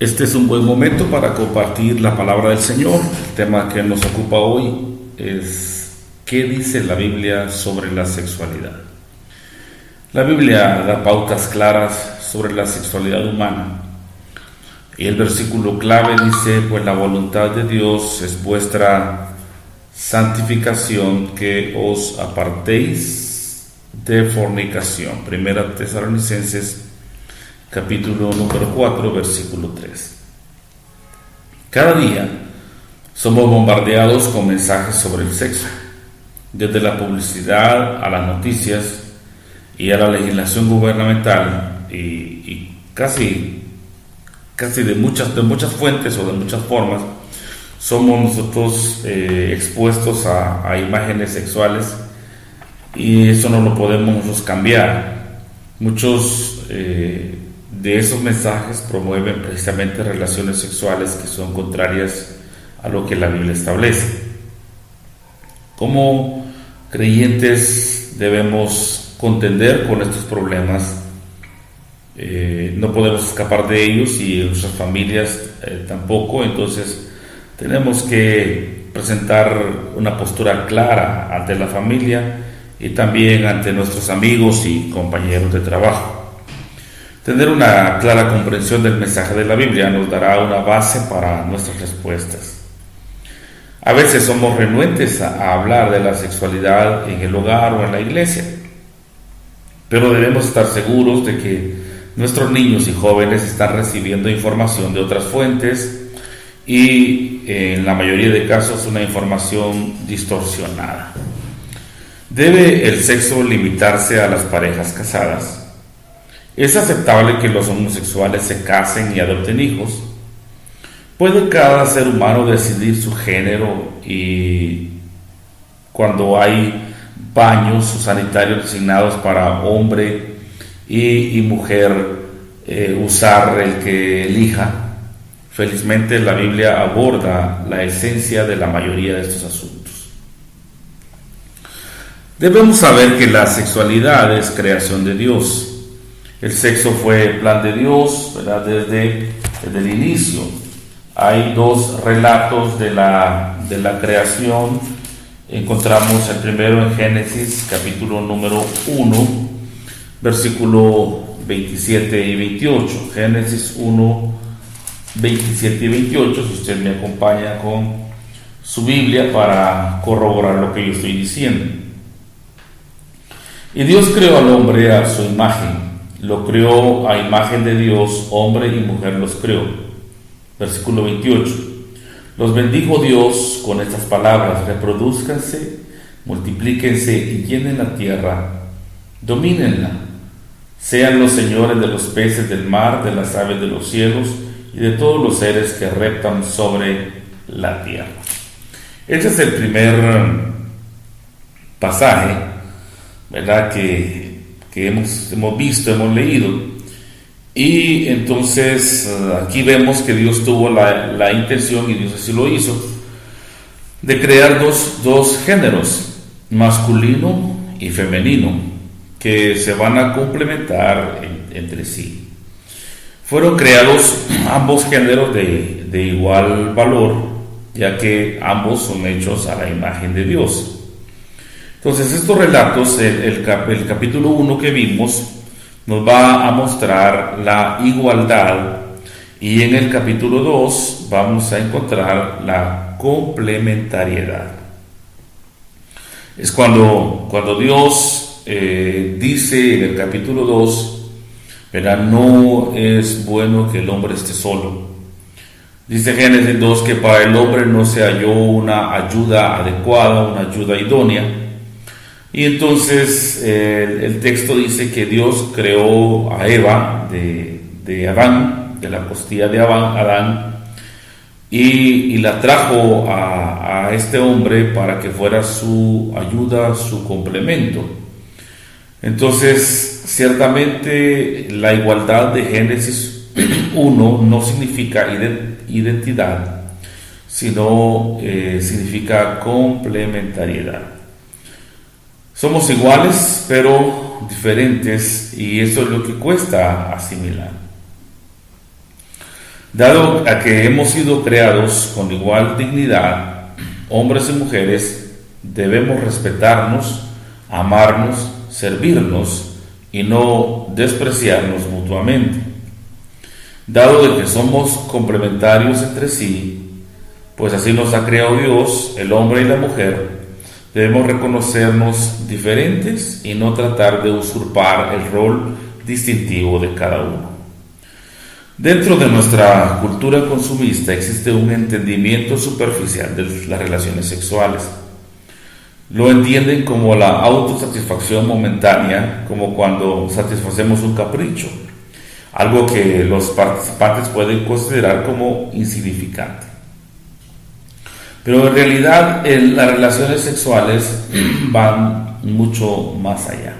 Este es un buen momento para compartir la palabra del Señor. El tema que nos ocupa hoy es ¿qué dice la Biblia sobre la sexualidad? La Biblia da pautas claras sobre la sexualidad humana. Y el versículo clave dice, pues la voluntad de Dios es vuestra santificación, que os apartéis de fornicación. Primera Tesalonicenses capítulo número 4, versículo 3. Cada día somos bombardeados con mensajes sobre el sexo, desde la publicidad a las noticias y a la legislación gubernamental y casi de muchas fuentes o de muchas formas somos nosotros expuestos a imágenes sexuales, y eso no lo podemos nosotros cambiar. Muchos de esos mensajes promueven precisamente relaciones sexuales que son contrarias a lo que la Biblia establece. Como creyentes debemos contender con estos problemas. No podemos escapar de ellos y nuestras familias tampoco. Entonces tenemos que presentar una postura clara ante la familia y también ante nuestros amigos y compañeros de trabajo. Tener una clara comprensión del mensaje de la Biblia nos dará una base para nuestras respuestas. A veces somos renuentes a hablar de la sexualidad en el hogar o en la iglesia, pero debemos estar seguros de que nuestros niños y jóvenes están recibiendo información de otras fuentes y en la mayoría de casos una información distorsionada. ¿Debe el sexo limitarse a las parejas casadas? ¿Es aceptable que los homosexuales se casen y adopten hijos? ¿Puede cada ser humano decidir su género y cuando hay baños sanitarios designados para hombre y mujer usar el que elija? Felizmente la Biblia aborda la esencia de la mayoría de estos asuntos. Debemos saber que la sexualidad es creación de Dios. El sexo fue plan de Dios, ¿verdad? Desde el inicio. Hay dos relatos de la creación. Encontramos el primero en Génesis, capítulo número 1, versículo 27 y 28. Génesis 1, 27 y 28, si usted me acompaña con su Biblia para corroborar lo que yo estoy diciendo. Y Dios creó al hombre a su imagen. Lo creó a imagen de Dios, hombre y mujer los creó. Versículo 28. Los bendijo Dios con estas palabras: reprodúzcanse, multiplíquense y llenen la tierra, domínenla, sean los señores de los peces del mar, de las aves de los cielos y de todos los seres que reptan sobre la tierra. Este es el primer pasaje, ¿verdad?, que hemos visto, hemos leído. Y entonces aquí vemos que Dios tuvo la intención, y Dios así lo hizo, de crear dos géneros, masculino y femenino, que se van a complementar entre sí. Fueron creados ambos géneros de igual valor, ya que ambos son hechos a la imagen de Dios. Entonces estos relatos, el capítulo 1 que vimos, nos va a mostrar la igualdad, y en el capítulo 2 vamos a encontrar la complementariedad. Es cuando Dios dice en el capítulo 2, ¿verdad?, no es bueno que el hombre esté solo. Dice Génesis 2 que para el hombre no se halló una ayuda adecuada, una ayuda idónea. Y entonces el texto dice que Dios creó a Eva de Adán, de la costilla de Adán, y la trajo a este hombre para que fuera su ayuda, su complemento. Entonces, ciertamente la igualdad de Génesis 1 no significa identidad, sino significa complementariedad. Somos iguales, pero diferentes, y eso es lo que cuesta asimilar. Dado a que hemos sido creados con igual dignidad, hombres y mujeres, debemos respetarnos, amarnos, servirnos y no despreciarnos mutuamente. Dado de que somos complementarios entre sí, pues así nos ha creado Dios, el hombre y la mujer, debemos reconocernos diferentes y no tratar de usurpar el rol distintivo de cada uno. Dentro de nuestra cultura consumista existe un entendimiento superficial de las relaciones sexuales. Lo entienden como la autosatisfacción momentánea, como cuando satisfacemos un capricho, algo que los participantes pueden considerar como insignificante. Pero en realidad las relaciones sexuales van mucho más allá.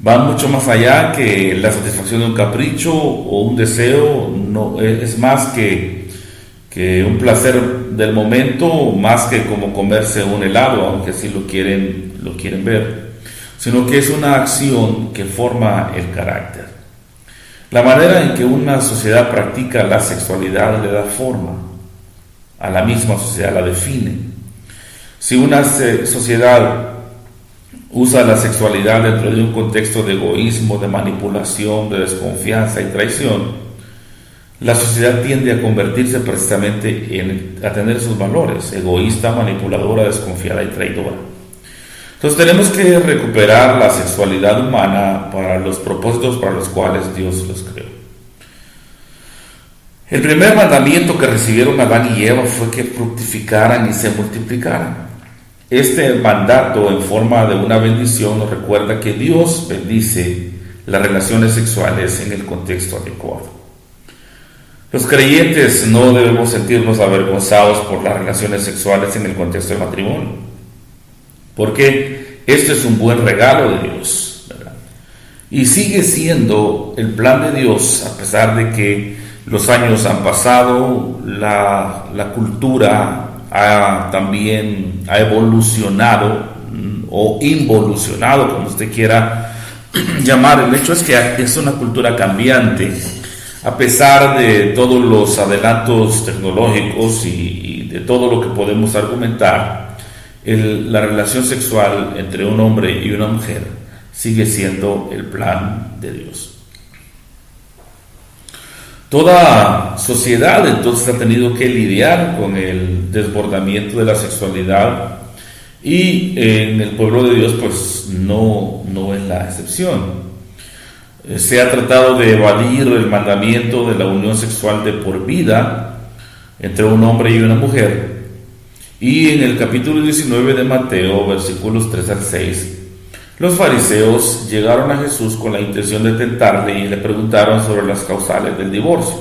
Van mucho más allá que la satisfacción de un capricho o un deseo. No, es más que un placer del momento, más que como comerse un helado, aunque sí lo quieren ver, sino que es una acción que forma el carácter. La manera en que una sociedad practica la sexualidad le da forma a la misma sociedad, la define. Si una sociedad usa la sexualidad dentro de un contexto de egoísmo, de manipulación, de desconfianza y traición, la sociedad tiende a convertirse precisamente a tener esos valores: egoísta, manipuladora, desconfiada y traidora. Entonces tenemos que recuperar la sexualidad humana para los propósitos para los cuales Dios los creó. El primer mandamiento que recibieron Adán y Eva fue que fructificaran y se multiplicaran. Este mandato, en forma de una bendición, nos recuerda que Dios bendice las relaciones sexuales en el contexto adecuado. Los creyentes no debemos sentirnos avergonzados por las relaciones sexuales en el contexto del matrimonio, porque este es un buen regalo de Dios, ¿verdad? Y sigue siendo el plan de Dios, a pesar de que los años han pasado, la cultura también ha evolucionado o involucionado, como usted quiera llamar. El hecho es que es una cultura cambiante, a pesar de todos los adelantos tecnológicos y de todo lo que podemos argumentar. La relación sexual entre un hombre y una mujer sigue siendo el plan de Dios. Toda sociedad entonces ha tenido que lidiar con el desbordamiento de la sexualidad, y en el pueblo de Dios pues no es la excepción. Se ha tratado de evadir el mandamiento de la unión sexual de por vida entre un hombre y una mujer, y en el capítulo 19 de Mateo, versículos 3 al 6, los fariseos llegaron a Jesús con la intención de tentarle y le preguntaron sobre las causales del divorcio.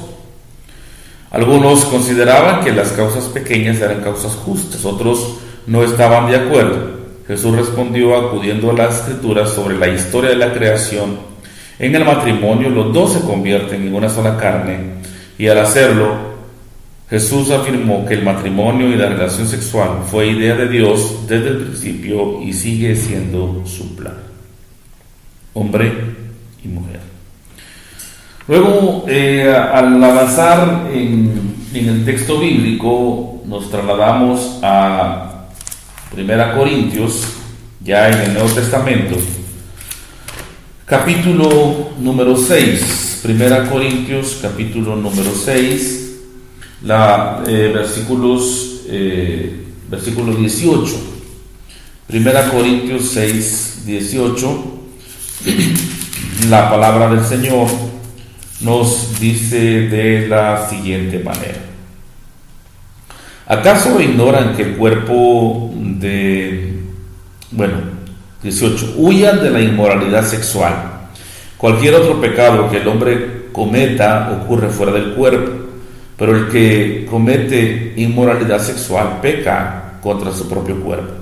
Algunos consideraban que las causas pequeñas eran causas justas, otros no estaban de acuerdo. Jesús respondió acudiendo a las escrituras sobre la historia de la creación. En el matrimonio los dos se convierten en una sola carne, y al hacerlo, Jesús afirmó que el matrimonio y la relación sexual fue idea de Dios desde el principio y sigue siendo su plan. Hombre y mujer. Luego, al avanzar en el texto bíblico, nos trasladamos a 1 Corintios, ya en el Nuevo Testamento, capítulo número 6. 1 Corintios, capítulo número 6. Versículo 18. 1 Corintios 6, 18. La palabra del Señor nos dice de la siguiente manera: ¿acaso ignoran que el cuerpo 18, huyan de la inmoralidad sexual? Cualquier otro pecado que el hombre cometa ocurre fuera del cuerpo, pero el que comete inmoralidad sexual peca contra su propio cuerpo.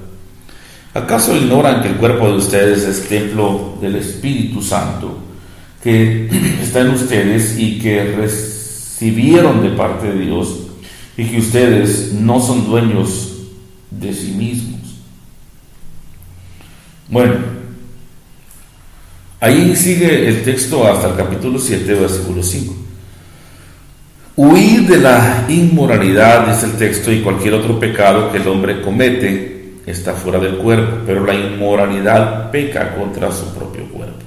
¿Acaso ignoran que el cuerpo de ustedes es templo del Espíritu Santo que está en ustedes y que recibieron de parte de Dios, y que ustedes no son dueños de sí mismos? Bueno, ahí sigue el texto hasta el capítulo 7, versículo 5. Huir de la inmoralidad, dice el texto, y cualquier otro pecado que el hombre comete está fuera del cuerpo, pero la inmoralidad peca contra su propio cuerpo.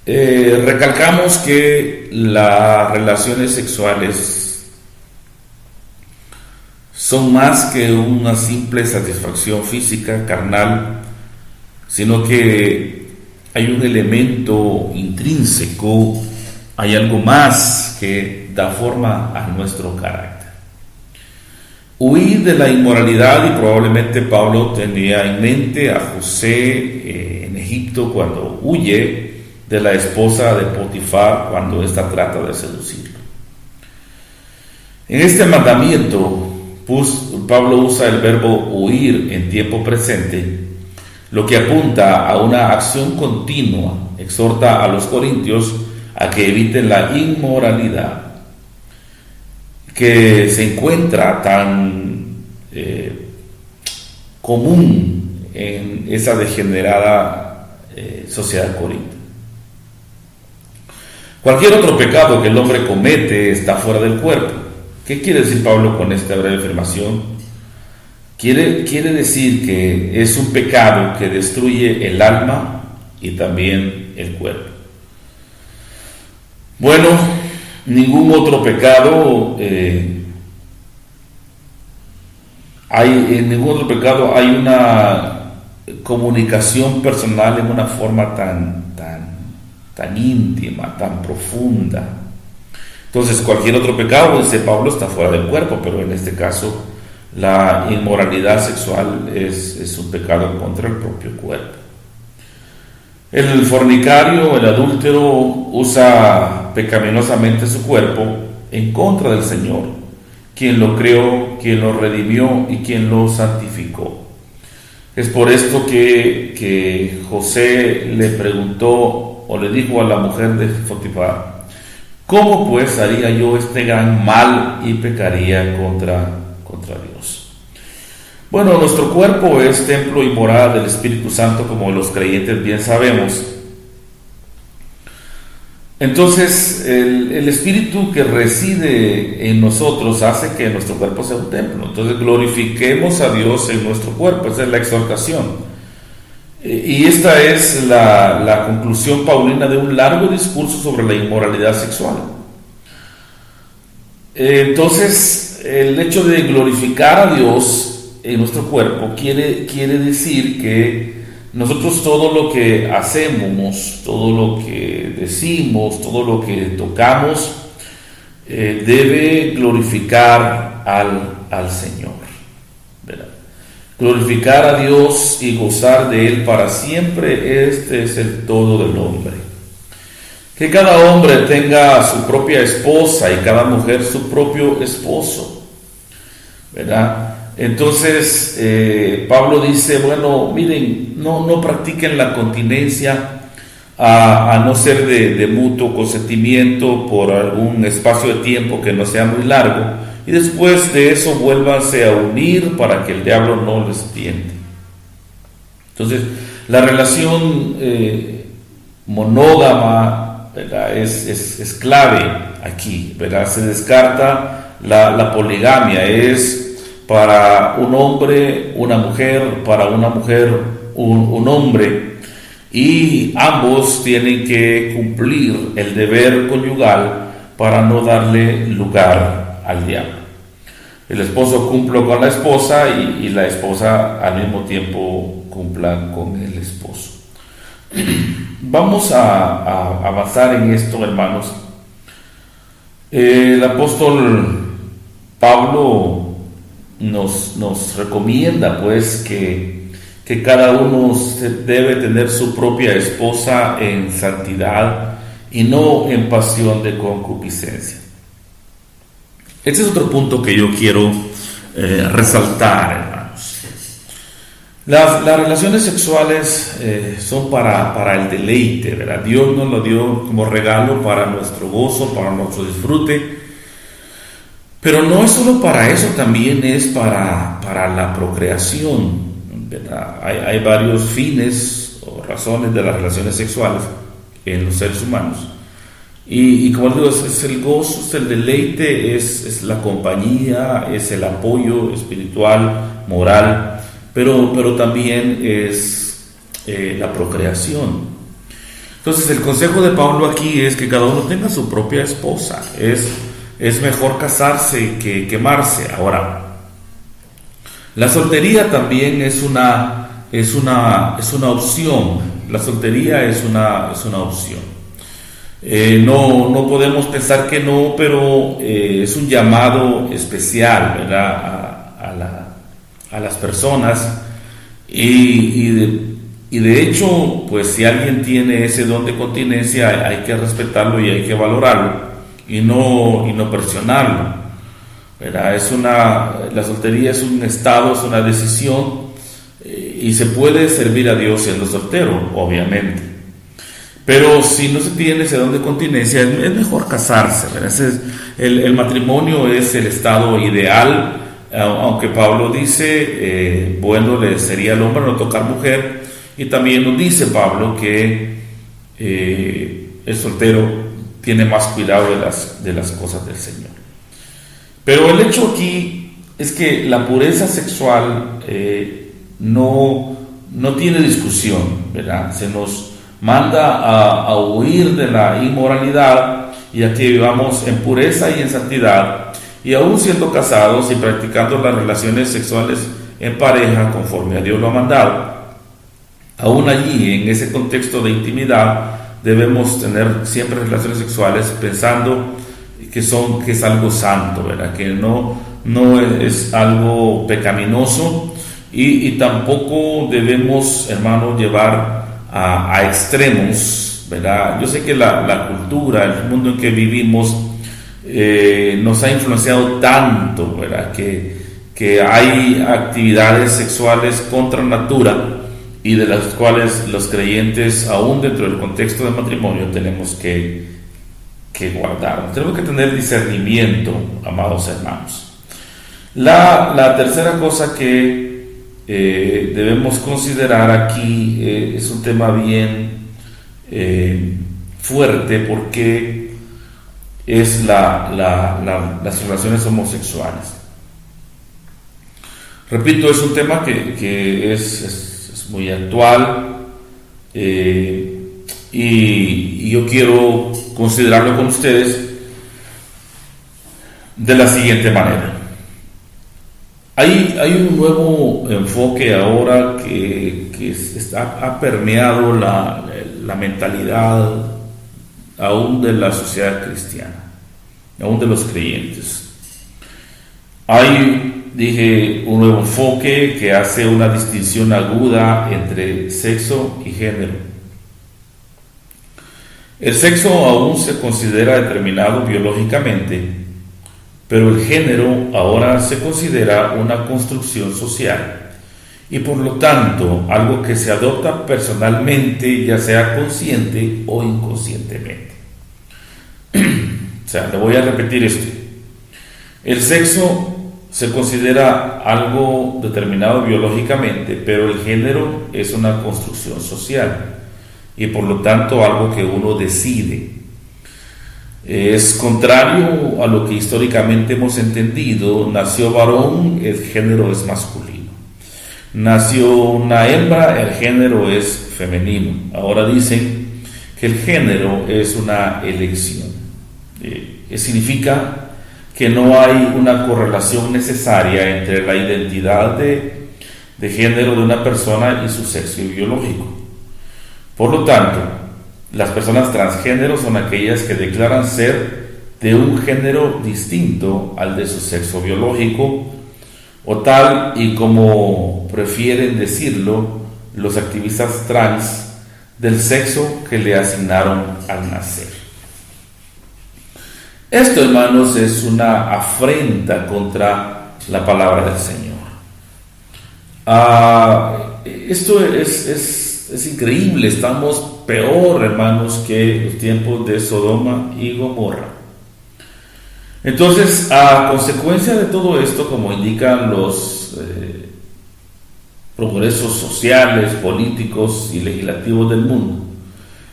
Recalcamos que las relaciones sexuales son más que una simple satisfacción física, carnal, sino que hay un elemento intrínseco, hay algo más que da forma a nuestro carácter. Huir de la inmoralidad, y probablemente Pablo tenía en mente a José en Egipto cuando huye de la esposa de Potifar, cuando ésta trata de seducirlo. En este mandamiento, Pablo usa el verbo huir en tiempo presente, lo que apunta a una acción continua. Exhorta a los corintios a que eviten la inmoralidad que se encuentra tan común en esa degenerada sociedad corintia. Cualquier otro pecado que el hombre comete está fuera del cuerpo. ¿Qué quiere decir Pablo con esta breve afirmación? Quiere decir que es un pecado que destruye el alma y también el cuerpo. Bueno, ningún otro pecado en ningún otro pecado hay una comunicación personal en una forma tan íntima, tan profunda. Entonces, cualquier otro pecado, dice Pablo, está fuera del cuerpo, pero en este caso la inmoralidad sexual es un pecado contra el propio cuerpo. El fornicario, el adúltero, usa pecaminosamente su cuerpo en contra del Señor, quien lo creó, quien lo redimió y quien lo santificó. Es por esto que José le preguntó o le dijo a la mujer de Potifar: ¿cómo pues haría yo este gran mal y pecaría contra Dios? Bueno, nuestro cuerpo es templo y morada del Espíritu Santo, como los creyentes bien sabemos. Entonces, el Espíritu que reside en nosotros hace que nuestro cuerpo sea un templo. Entonces, glorifiquemos a Dios en nuestro cuerpo. Esa es la exhortación. Y esta es la conclusión paulina de un largo discurso sobre la inmoralidad sexual. Entonces, el hecho de glorificar a Dios en nuestro cuerpo quiere decir que nosotros todo lo que hacemos, todo lo que decimos, todo lo que tocamos, debe glorificar al Señor, ¿verdad? Glorificar a Dios y gozar de Él para siempre, este es el todo del hombre. Que cada hombre tenga su propia esposa y cada mujer su propio esposo, ¿verdad? Entonces Pablo dice, bueno, miren, no practiquen la continencia a no ser de mutuo consentimiento por algún espacio de tiempo que no sea muy largo, y después de eso vuélvanse a unir para que el diablo no les tiente. Entonces, la relación monógama, ¿verdad? Es clave aquí, ¿verdad? Se descarta la poligamia, es para un hombre, una mujer, para una mujer, un hombre, y ambos tienen que cumplir el deber conyugal para no darle lugar al diablo. El esposo cumple con la esposa y la esposa al mismo tiempo cumpla con el esposo. Vamos a avanzar en esto, hermanos. El apóstol Pablo nos recomienda pues que cada uno debe tener su propia esposa en santidad y no en pasión de concupiscencia. Este es otro punto que yo quiero resaltar, hermanos. Las relaciones sexuales son para el deleite, ¿verdad? Dios nos lo dio como regalo para nuestro gozo, para nuestro disfrute. Pero no es solo para eso, también es para la procreación, ¿verdad? Hay varios fines o razones de las relaciones sexuales en los seres humanos. Y como digo, es el gozo, es el deleite, es la compañía, es el apoyo espiritual, moral, pero también es la procreación. Entonces el consejo de Pablo aquí es que cada uno tenga su propia esposa. Es mejor casarse que quemarse. Ahora, la soltería también es una opción. La soltería es una opción. No podemos pensar que no, pero es un llamado especial, ¿verdad? a las personas. Y de hecho, pues si alguien tiene ese don de continencia, hay que respetarlo y hay que valorarlo y no presionarlo, ¿verdad? La soltería es un estado, es una decisión, y se puede servir a Dios siendo soltero, obviamente. Pero si no se tiene ese don de continencia, es mejor casarse, ¿verdad? El matrimonio es el estado ideal, aunque Pablo dice, bueno le sería al hombre no tocar mujer, y también nos dice Pablo que el soltero tiene más cuidado de las cosas del Señor. Pero el hecho aquí es que la pureza sexual no tiene discusión, ¿verdad? Se nos manda a huir de la inmoralidad y a que vivamos en pureza y en santidad, y aún siendo casados y practicando las relaciones sexuales en pareja conforme a Dios lo ha mandado. Aún allí, en ese contexto de intimidad, debemos tener siempre relaciones sexuales pensando que es algo santo, ¿verdad? Que no es algo pecaminoso, y tampoco debemos, hermanos, llevar a extremos, ¿verdad? Yo sé que la cultura, el mundo en que vivimos, nos ha influenciado tanto, ¿verdad? Que hay actividades sexuales contra natura, y de las cuales los creyentes, aún dentro del contexto del matrimonio, tenemos que guardar. Tenemos que tener discernimiento, amados hermanos. La tercera cosa que debemos considerar aquí es un tema bien fuerte, porque es las relaciones homosexuales. Repito, es un tema que es muy actual, y yo quiero considerarlo con ustedes de la siguiente manera. Hay un nuevo enfoque ahora que ha permeado la mentalidad aún de la sociedad cristiana, aún de los creyentes. Hay, dije, un nuevo enfoque que hace una distinción aguda entre sexo y género. El sexo aún se considera determinado biológicamente, pero el género ahora se considera una construcción social y por lo tanto algo que se adopta personalmente, ya sea consciente o inconscientemente. O sea, le voy a repetir esto. El sexo se considera algo determinado biológicamente, pero el género es una construcción social y por lo tanto algo que uno decide. Es contrario a lo que históricamente hemos entendido. Nació varón, el género es masculino. Nació una hembra, el género es femenino. Ahora dicen que el género es una elección. Significa que no hay una correlación necesaria entre la identidad de género de una persona y su sexo biológico. Por lo tanto, las personas transgénero son aquellas que declaran ser de un género distinto al de su sexo biológico, o tal y como prefieren decirlo los activistas trans, del sexo que le asignaron al nacer. Esto, hermanos, es una afrenta contra la palabra del Señor. Esto es increíble. Estamos peor, hermanos, que los tiempos de Sodoma y Gomorra. Entonces, a consecuencia de todo esto, como indican los progresos sociales, políticos y legislativos del mundo,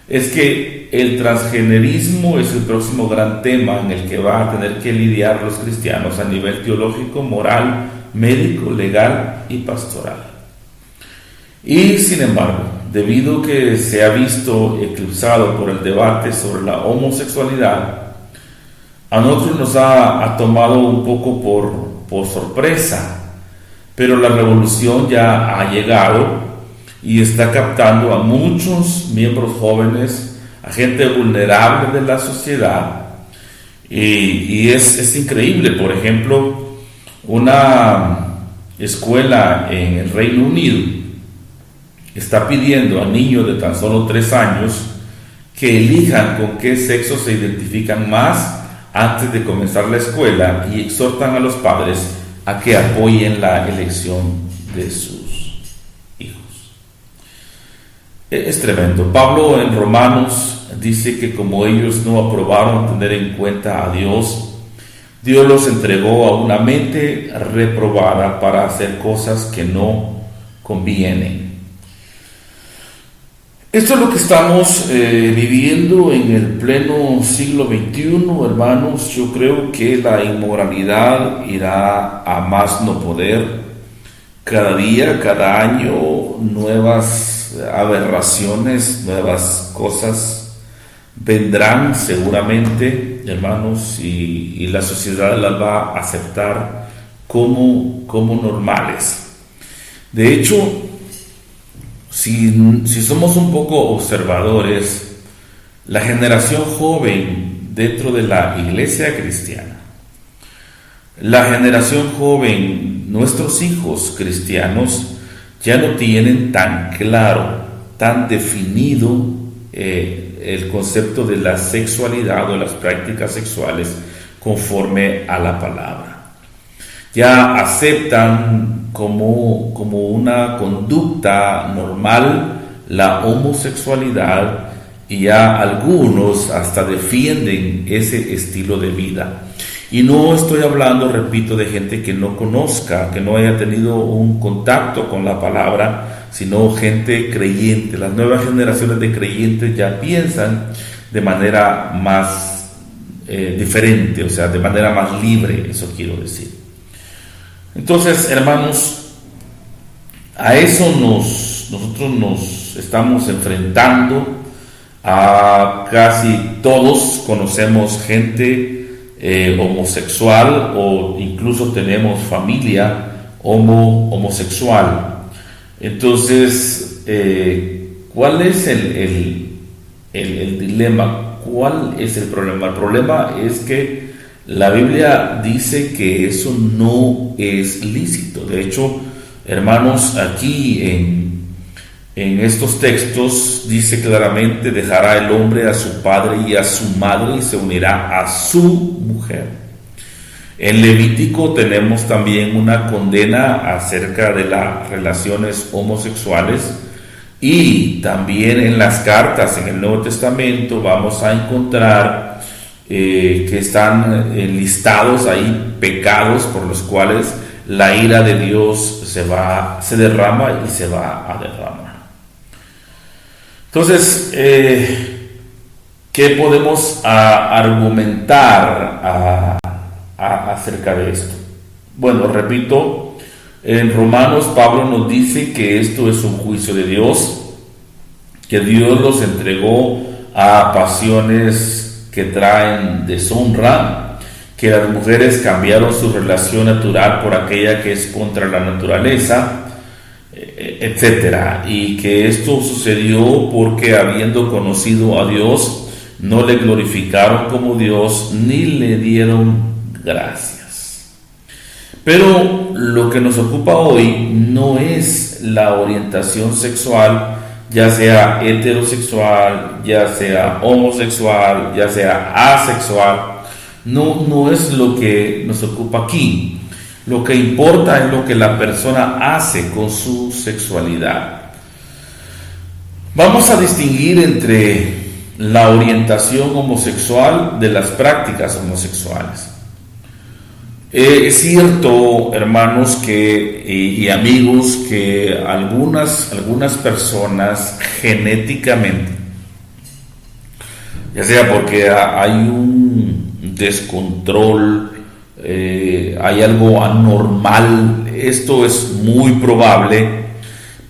es que el transgenerismo es el próximo gran tema en el que van a tener que lidiar los cristianos a nivel teológico, moral, médico, legal y pastoral. Y sin embargo, debido a que se ha visto eclipsado por el debate sobre la homosexualidad, a nosotros nos ha tomado un poco por sorpresa, pero la revolución ya ha llegado y está captando a muchos miembros jóvenes, a gente vulnerable de la sociedad, y es increíble. Por ejemplo, una escuela en el Reino Unido está pidiendo a niños de tan solo 3 años que elijan con qué sexo se identifican más antes de comenzar la escuela, y exhortan a los padres a que apoyen la elección de sus hijos. Es tremendo. Pablo en Romanos dice que como ellos no aprobaron tener en cuenta a Dios, Dios los entregó a una mente reprobada para hacer cosas que no convienen. Esto es lo que estamos viviendo en el pleno siglo XXI, hermanos. Yo creo que la inmoralidad irá a más no poder. Cada día, cada año, nuevas aberraciones, nuevas cosas vendrán seguramente, hermanos, y la sociedad las va a aceptar como normales. De hecho, si somos un poco observadores, la generación joven dentro de la iglesia cristiana, la generación joven, nuestros hijos cristianos, ya no tienen tan claro, tan definido el concepto de la sexualidad o las prácticas sexuales conforme a la palabra. Ya aceptan como una conducta normal la homosexualidad, y ya algunos hasta defienden ese estilo de vida. Y no estoy hablando, repito, de gente que no conozca, que no haya tenido un contacto con la palabra, sino gente creyente. Las nuevas generaciones de creyentes ya piensan de manera más diferente, o sea, de manera más libre, eso quiero decir. Entonces, hermanos, a eso nosotros nos estamos enfrentando. A casi todos conocemos gente homosexual, o incluso tenemos familia homosexual. Entonces, ¿cuál es el dilema? ¿Cuál es el problema? El problema es que la Biblia dice que eso no es lícito. De hecho, hermanos, aquí en estos textos dice claramente: dejará el hombre a su padre y a su madre y se unirá a su mujer. En Levítico tenemos también una condena acerca de las relaciones homosexuales, y también en las cartas en el Nuevo Testamento vamos a encontrar que están listados ahí pecados por los cuales la ira de Dios se derrama y se va a derramar. Entonces, ¿qué podemos argumentar acerca de esto? Bueno, repito, en Romanos Pablo nos dice que esto es un juicio de Dios, que Dios los entregó a pasiones que traen deshonra, que las mujeres cambiaron su relación natural por aquella que es contra la naturaleza, etcétera, y que esto sucedió porque, habiendo conocido a Dios, no le glorificaron como Dios ni le dieron gracias. Pero lo que nos ocupa hoy no es la orientación sexual, ya sea heterosexual, ya sea homosexual, ya sea asexual. No es lo que nos ocupa aquí. Lo que importa es lo que la persona hace con su sexualidad. Vamos a distinguir entre la orientación homosexual de las prácticas homosexuales. Es cierto, hermanos y amigos, que algunas personas genéticamente ya sea porque hay un descontrol, hay algo anormal. Esto es muy probable,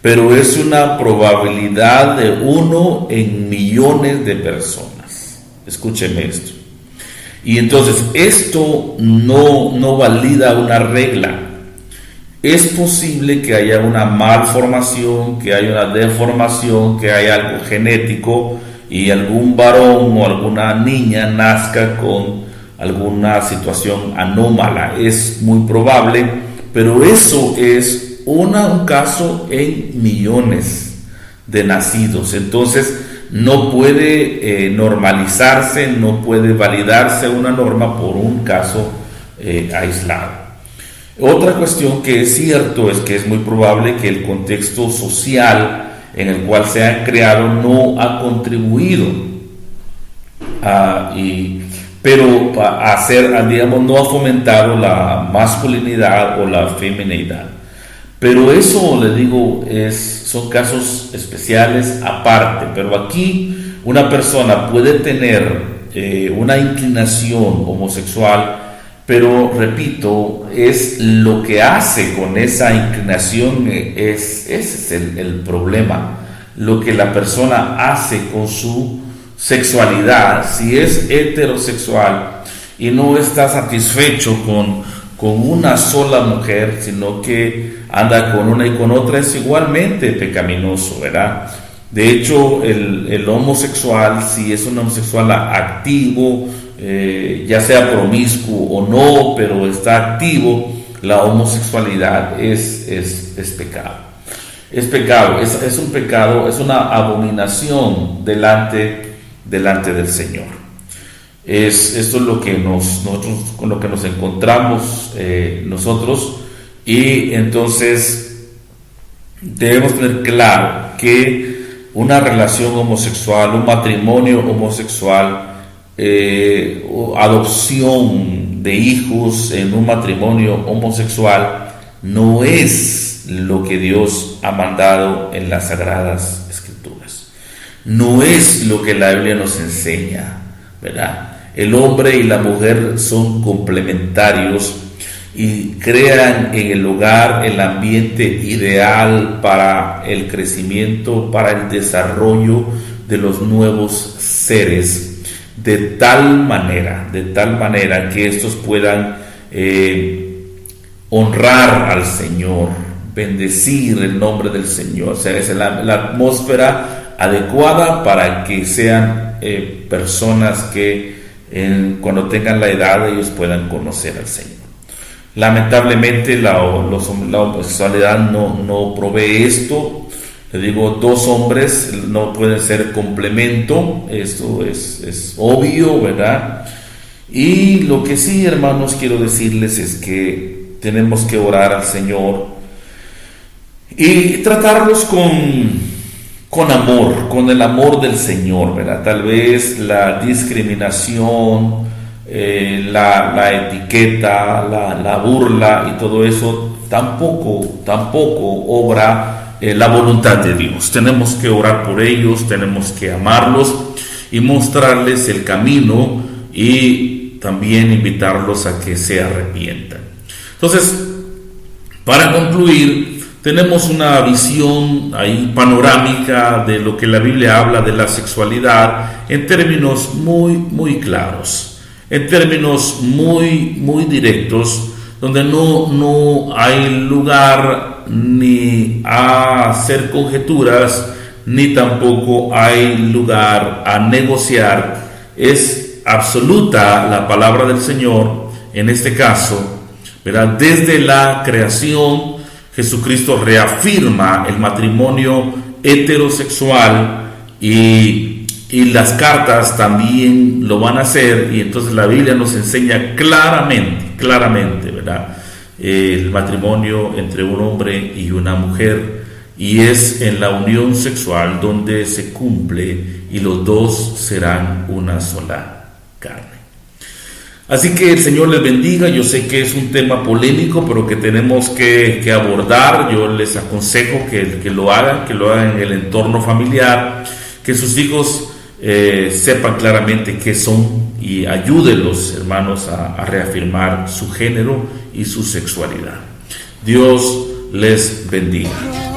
pero es una probabilidad de 1 en millones de personas. Escúcheme esto. Y entonces esto no valida una regla. Es posible que haya una malformación, que haya una deformación, que haya algo genético y algún varón o alguna niña nazca con alguna situación anómala. Es muy probable, pero eso es un caso en millones de nacidos. Entonces no puede normalizarse, no puede validarse una norma por un caso aislado. Otra cuestión que es cierto es que es muy probable que el contexto social en el cual se han creado no ha contribuido pero digamos, no ha fomentado la masculinidad o la feminidad. Pero eso, le digo, son casos especiales aparte. Pero aquí una persona puede tener una inclinación homosexual, pero repito, es lo que hace con esa inclinación, ese es el problema. Lo que la persona hace con su sexualidad, si es heterosexual y no está satisfecho con una sola mujer, sino que anda con una y con otra, es igualmente pecaminoso, ¿verdad? De hecho, el homosexual, si es un homosexual activo, ya sea promiscuo o no, pero está activo, la homosexualidad es pecado. Es pecado, es un pecado, es una abominación delante del Señor. Esto es lo que con lo que nos encontramos nosotros, y entonces debemos tener claro que una relación homosexual, un matrimonio homosexual, adopción de hijos en un matrimonio homosexual no es lo que Dios ha mandado en las Sagradas Escrituras. No es lo que la Biblia nos enseña, ¿verdad? El hombre y la mujer son complementarios y crean en el hogar el ambiente ideal para el crecimiento, para el desarrollo de los nuevos seres, de tal manera que estos puedan honrar al Señor, bendecir el nombre del Señor. O sea, es la atmósfera adecuada para que sean personas que cuando tengan la edad ellos puedan conocer al Señor. Lamentablemente la homosexualidad no provee esto. Le digo, 2 hombres no pueden ser complemento, esto es obvio, ¿verdad? Y lo que sí, hermanos, quiero decirles es que tenemos que orar al Señor y tratarlos con amor, con el amor del Señor, ¿verdad? Tal vez la discriminación, la etiqueta, la burla y todo eso tampoco obra la voluntad de Dios. Tenemos que orar por ellos, tenemos que amarlos y mostrarles el camino y también invitarlos a que se arrepientan. Entonces, para concluir, tenemos una visión ahí panorámica de lo que la Biblia habla de la sexualidad en términos muy claros, en términos muy directos, donde no hay lugar ni a hacer conjeturas, ni tampoco hay lugar a negociar. Es absoluta la palabra del Señor en este caso, ¿verdad? Desde la creación, Jesucristo reafirma el matrimonio heterosexual y las cartas también lo van a hacer, y entonces la Biblia nos enseña claramente, ¿verdad? El matrimonio entre un hombre y una mujer, y es en la unión sexual donde se cumple y los dos serán una sola carne. Así que el Señor les bendiga. Yo sé que es un tema polémico, pero que tenemos que abordar. Yo les aconsejo que lo hagan en el entorno familiar, que sus hijos sepan claramente qué son y ayúdenlos, hermanos, a reafirmar su género y su sexualidad. Dios les bendiga.